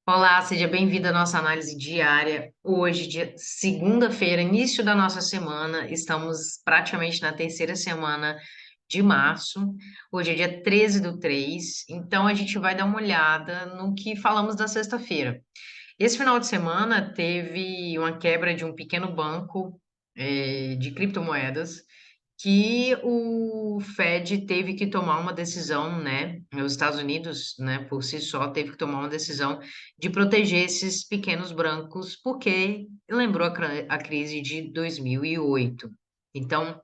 Olá, seja bem-vindo à nossa análise diária. Hoje, segunda-feira, início da nossa semana, estamos praticamente na terceira semana de março. Hoje é dia 13 do 3, então a gente vai dar uma olhada no que falamos da sexta-feira. Esse final de semana teve uma quebra de um pequeno banco, de criptomoedas que o Fed teve que tomar uma decisão, né? Os Estados Unidos, né, por si só, teve que tomar uma decisão de proteger esses pequenos brancos, porque lembrou a crise de 2008. Então,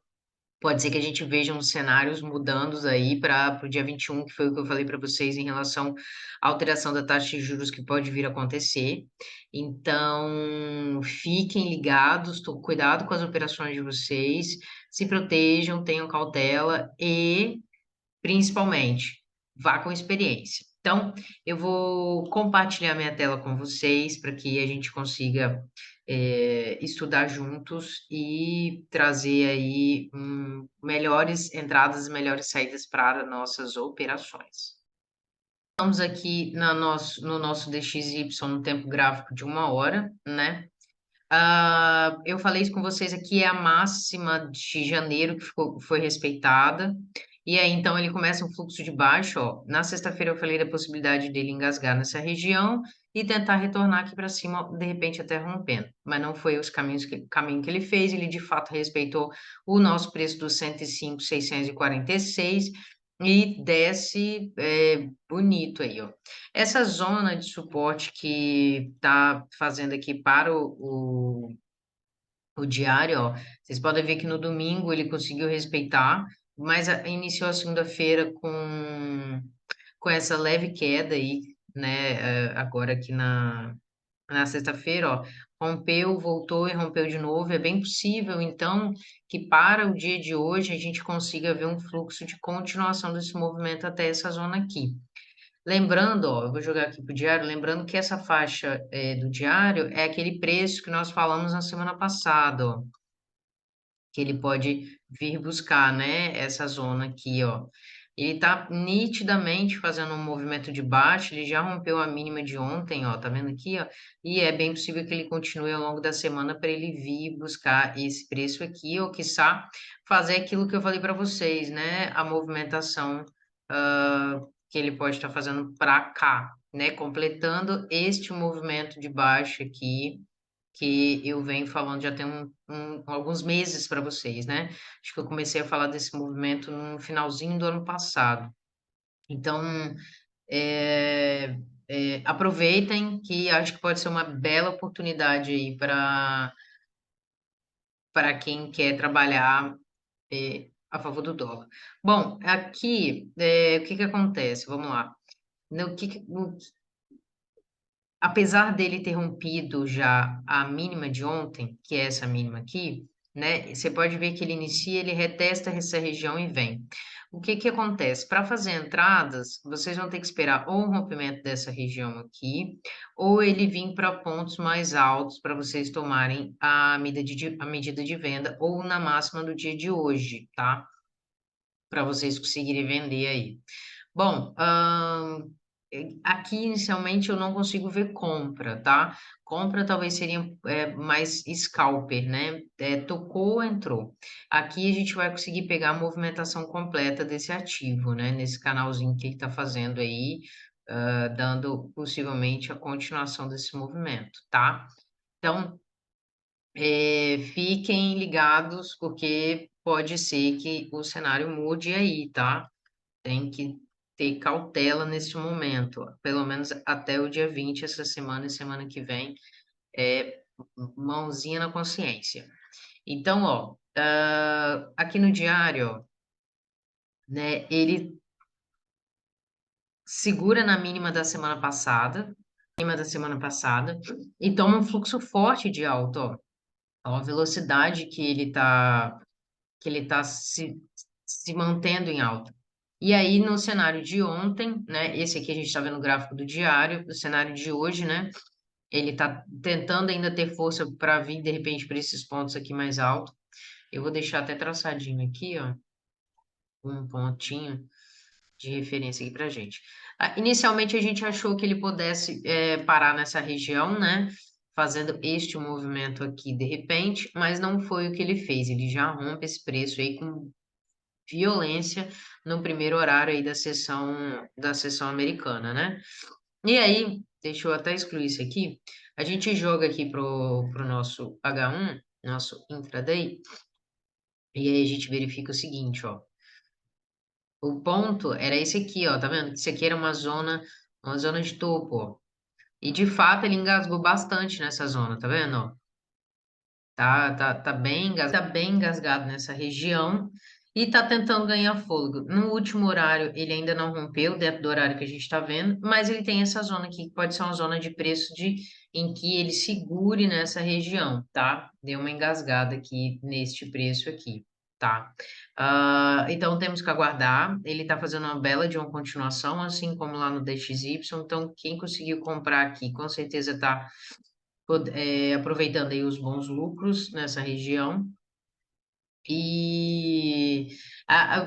pode ser que a gente veja uns cenários mudando aí para o dia 21, que foi o que eu falei para vocês em relação à alteração da taxa de juros que pode vir a acontecer. Então, fiquem ligados, cuidado com as operações de vocês, se protejam, tenham cautela e, principalmente, vá com experiência. Então, eu vou compartilhar minha tela com vocês para que a gente consiga estudar juntos e trazer aí melhores entradas e melhores saídas para nossas operações. Estamos aqui no nosso DXY no tempo gráfico de 1 hora, né? Eu falei isso com vocês aqui, é a máxima de janeiro que foi respeitada. E aí, então, ele começa um fluxo de baixo, ó. Na sexta-feira eu falei da possibilidade dele engasgar nessa região e tentar retornar aqui para cima, de repente até rompendo. Mas não foi caminho que ele fez, ele de fato respeitou o nosso preço dos 105.646 e desce bonito aí, ó. Essa zona de suporte que está fazendo aqui para o diário, ó, vocês podem ver que no domingo ele conseguiu respeitar, mas iniciou a segunda-feira com essa leve queda aí, né? Agora aqui na sexta-feira, ó, rompeu, voltou e rompeu de novo. É bem possível, então, que para o dia de hoje a gente consiga ver um fluxo de continuação desse movimento até essa zona aqui. Lembrando, ó, eu vou jogar aqui para o diário, lembrando que essa faixa do diário é aquele preço que nós falamos na semana passada, ó, que ele pode vir buscar, né, essa zona aqui, ó. Ele está nitidamente fazendo um movimento de baixo, ele já rompeu a mínima de ontem, ó, tá vendo aqui, ó? E é bem possível que ele continue ao longo da semana para ele vir buscar esse preço aqui, ou quiçá fazer aquilo que eu falei para vocês, né? A movimentação que ele pode estar fazendo para cá, né? Completando este movimento de baixo aqui, que eu venho falando já tem alguns meses para vocês, né? Acho que eu comecei a falar desse movimento no finalzinho do ano passado. Então, aproveitem que acho que pode ser uma bela oportunidade aí para quem quer trabalhar a favor do dólar. Bom, aqui, o que que acontece? Vamos lá. No que, apesar dele ter rompido já a mínima de ontem, que é essa mínima aqui, né? Você pode ver que ele inicia, ele retesta essa região e vem. O que que acontece? Para fazer entradas, vocês vão ter que esperar ou um rompimento dessa região aqui, ou ele vir para pontos mais altos para vocês tomarem a medida de venda, ou na máxima do dia de hoje, tá? Para vocês conseguirem vender aí. Bom, aqui inicialmente eu não consigo ver compra, tá? Compra talvez seria mais scalper, né? Tocou, entrou. Aqui a gente vai conseguir pegar a movimentação completa desse ativo, né? Nesse canalzinho que ele está fazendo aí, dando possivelmente a continuação desse movimento, tá? Então, fiquem ligados, porque pode ser que o cenário mude aí, tá? Tem que ter cautela nesse momento, ó. Pelo menos até o dia 20 essa semana e semana que vem, é mãozinha na consciência. Então, ó, aqui no diário, ó, né, ele segura na mínima da semana passada, e toma um fluxo forte de alta, ó. Ó, a velocidade que ele tá se mantendo em alta. E aí, no cenário de ontem, né? Esse aqui a gente está vendo o gráfico do diário, o cenário de hoje, né? Ele está tentando ainda ter força para vir, de repente, para esses pontos aqui mais altos. Eu vou deixar até traçadinho aqui, ó, um pontinho. de referência aqui para gente. Inicialmente a gente achou que ele pudesse parar nessa região, né? Fazendo este movimento aqui de repente, mas não foi o que ele fez. Ele já rompe esse preço aí com violência no primeiro horário aí da sessão americana, né? E aí, deixa eu até excluir isso aqui. A gente joga aqui pro nosso H1, nosso intraday, e aí a gente verifica o seguinte, ó. O ponto era esse aqui, ó, tá vendo? Isso aqui era uma zona de topo, ó. E de fato ele engasgou bastante nessa zona, tá vendo, ó? Tá bem engasgado nessa região e tá tentando ganhar fôlego. No último horário, ele ainda não rompeu dentro do horário que a gente está vendo, mas ele tem essa zona aqui, que pode ser uma zona de preço em que ele segure nessa região, tá? Deu uma engasgada aqui neste preço aqui, tá? Então temos que aguardar. Ele tá fazendo uma bela de uma continuação, assim como lá no DXY. Então, quem conseguiu comprar aqui, com certeza tá aproveitando aí os bons lucros nessa região e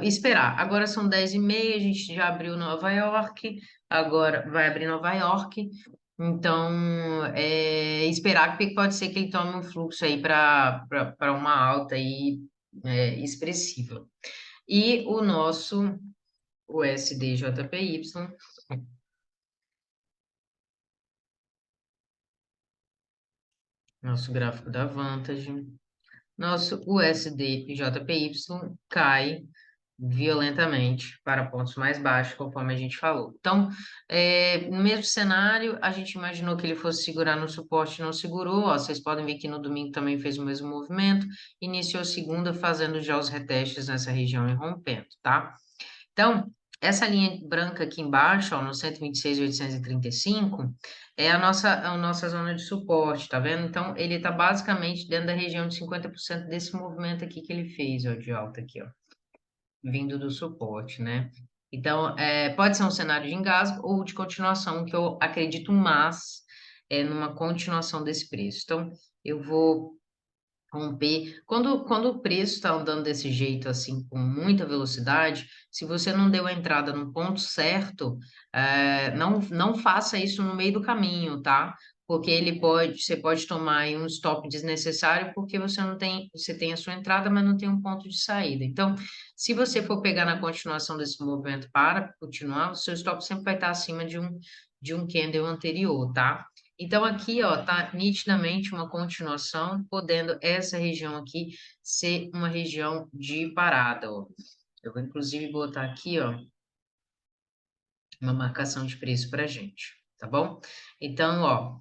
esperar. Agora são 10h30, a gente já abriu Nova York, agora vai abrir Nova York, então esperar, porque pode ser que ele tome um fluxo aí para uma alta aí, expressiva. E o nosso USDJPY, nosso gráfico da Vantage. Nosso USD-JPY cai violentamente para pontos mais baixos, conforme a gente falou. Então, no mesmo cenário, a gente imaginou que ele fosse segurar no suporte, não segurou. Ó, vocês podem ver que no domingo também fez o mesmo movimento. Iniciou segunda fazendo já os retestes nessa região e rompendo, tá? Então, essa linha branca aqui embaixo, ó, no 126.835, é a nossa zona de suporte, tá vendo? Então, ele está basicamente dentro da região de 50% desse movimento aqui que ele fez, ó, de alta aqui, ó, vindo do suporte, né? Então, pode ser um cenário de engasgo ou de continuação, que eu acredito mais numa continuação desse preço. Então, eu vou romper. Quando o preço está andando desse jeito, assim, com muita velocidade, se você não deu a entrada no ponto certo, não faça isso no meio do caminho, tá? Porque você pode tomar aí um stop desnecessário porque você tem a sua entrada, mas não tem um ponto de saída. Então, se você for pegar na continuação desse movimento para continuar, o seu stop sempre vai estar acima de um candle anterior, tá? Então, aqui, ó, tá nitidamente uma continuação, podendo essa região aqui ser uma região de parada, ó. Eu vou, inclusive, botar aqui, ó, uma marcação de preço pra gente, tá bom? Então, ó,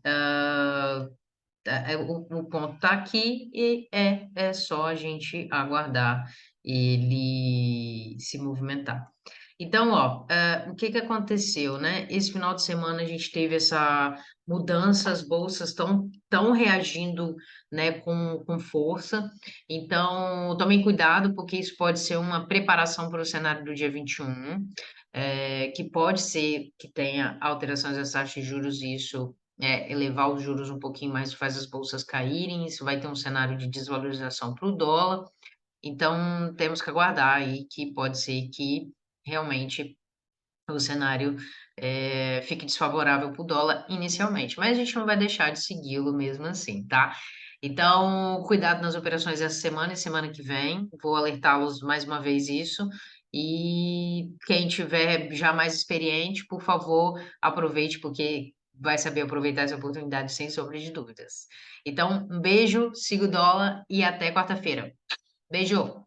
o ponto tá aqui e é só a gente aguardar ele se movimentar. Então, ó, o que que aconteceu, né? Esse final de semana a gente teve essa mudança, as bolsas estão reagindo, né, com força. Então, tomem cuidado, porque isso pode ser uma preparação para o cenário do dia 21, que pode ser que tenha alterações das taxas de juros, e isso elevar os juros um pouquinho mais, faz as bolsas caírem, isso vai ter um cenário de desvalorização para o dólar. Então, temos que aguardar aí que pode ser que realmente o cenário fique desfavorável para o dólar inicialmente, mas a gente não vai deixar de segui-lo mesmo assim, tá? Então, cuidado nas operações essa semana e semana que vem, vou alertá-los mais uma vez isso, e quem tiver já mais experiente, por favor, aproveite, porque vai saber aproveitar essa oportunidade sem sombra de dúvidas. Então, um beijo, siga o dólar e até quarta-feira. Beijo!